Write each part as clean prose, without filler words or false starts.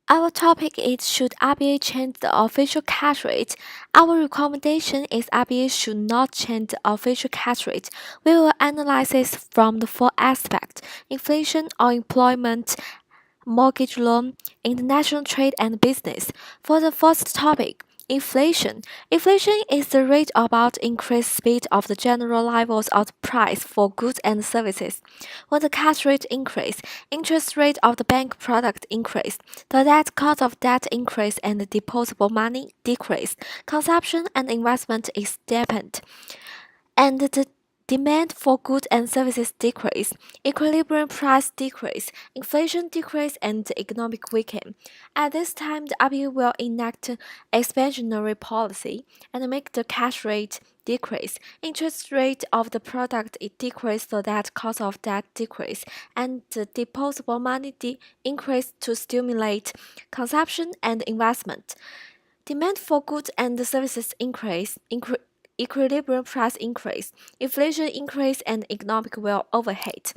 Our topic is should RBA change the official cash rate? Our recommendation is RBA should not change the official cash rate. We will analyze it from the four aspects: inflation or employment, mortgage loan, international trade and business. For the first topic, inflation. Inflation is the rate about increased speed of the general levels of the price for goods and services. When the cash rate increase, interest rate of the bank product increase, the debt cost of debt increase and the depositable money decrease. Consumption and investment is dampened and the demand for goods and services decrease, equilibrium price decrease, inflation decrease, and the economic weaken. At this time, the RBA will enact expansionary policy and make the cash rate decrease, interest rate of the product it decrease so that cost of debt decrease, and the depositable money increase to stimulate consumption and investment. Demand for goods and services increase, equilibrium price increase, inflation increase, and economic will overheat.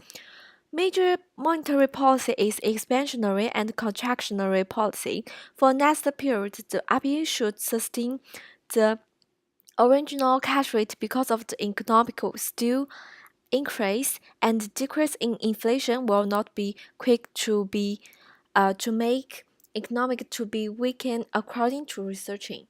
Major monetary policy is expansionary and contractionary policy. For next period, the RBA should sustain the original cash rate because of the economic still increase and decrease in inflation will not be quick to make economic to be weakened according to researching.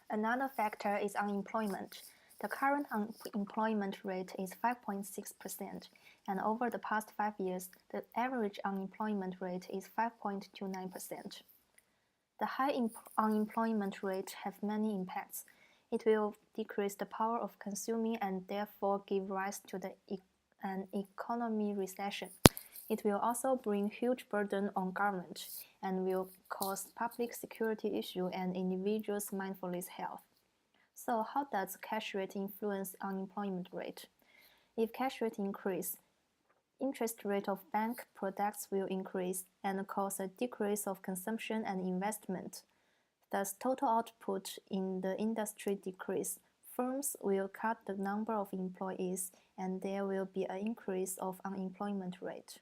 Another factor is unemployment. The current unemployment rate is 5.6%, and over the past 5 years, the average unemployment rate is 5.29%. The high unemployment rate has many impacts. It will decrease the power of consuming and therefore give rise to an economy recession. It will also bring huge burden on government and will cause public security issue and individuals' mindfulness health. So how does cash rate influence unemployment rate? If cash rate increase, interest rate of bank products will increase and cause a decrease of consumption and investment. Thus, total output in the industry decrease. Firms will cut the number of employees and there will be an increase of unemployment rate.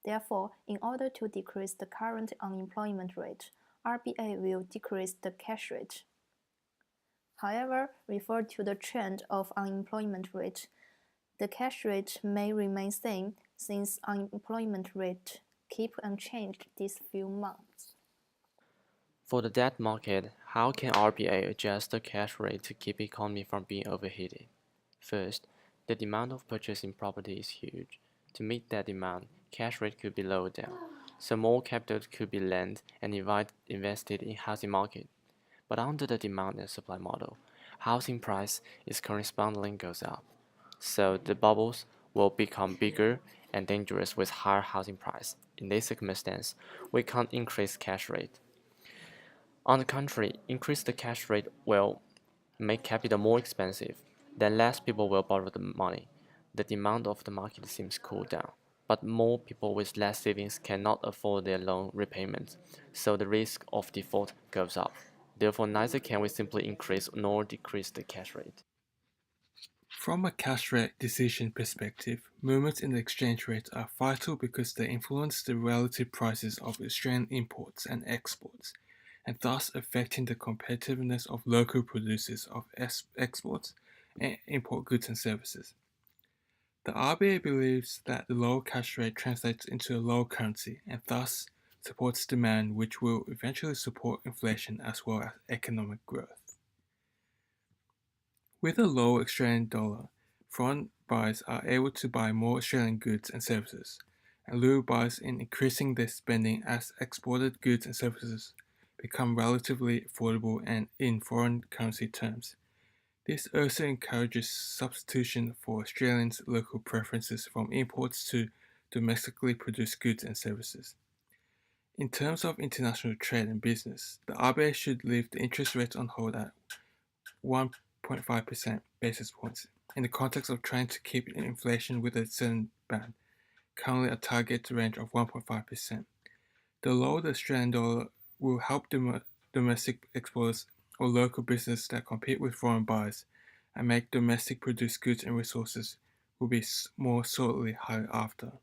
Therefore, in order to decrease the current unemployment rate, RBA will decrease the cash rate. However, refer to the trend of unemployment rate. The cash rate may remain same since unemployment rate keep unchanged these few months. For the debt market, how can RBA adjust the cash rate to keep economy from being overheated? First, the demand of purchasing property is huge. To meet that demand, cash rate could be lowered down, so more capital could be lent and invested in housing market. But under the demand and supply model, housing price is correspondingly goes up. So the bubbles will become bigger and dangerous with higher housing price. In this circumstance, we can't increase cash rate. On the contrary, increase the cash rate will make capital more expensive. Then less people will borrow the money. The demand of the market seems cool down, but more people with less savings cannot afford their loan repayments, so the risk of default goes up. Therefore, neither can we simply increase nor decrease the cash rate. From a cash rate decision perspective, movements in the exchange rate are vital because they influence the relative prices of Australian imports and exports, and thus affecting the competitiveness of local producers of exports and import goods and services. The RBA believes that the low cash rate translates into a low currency and thus supports demand, which will eventually support inflation as well as economic growth. With a low Australian dollar, foreign buyers are able to buy more Australian goods and services, and lure buyers in increasing their spending as exported goods and services become relatively affordable and in foreign currency terms. This also encourages substitution for Australians' local preferences from imports to domestically produced goods and services. In terms of international trade and business, the RBA should leave the interest rate on hold at 1.5% basis points in the context of trying to keep inflation with a certain band, currently a target range of 1.5%. The lower the Australian dollar will help domestic exporters or local businesses that compete with foreign buyers and make domestic produced goods and resources will be more sourtly hired after.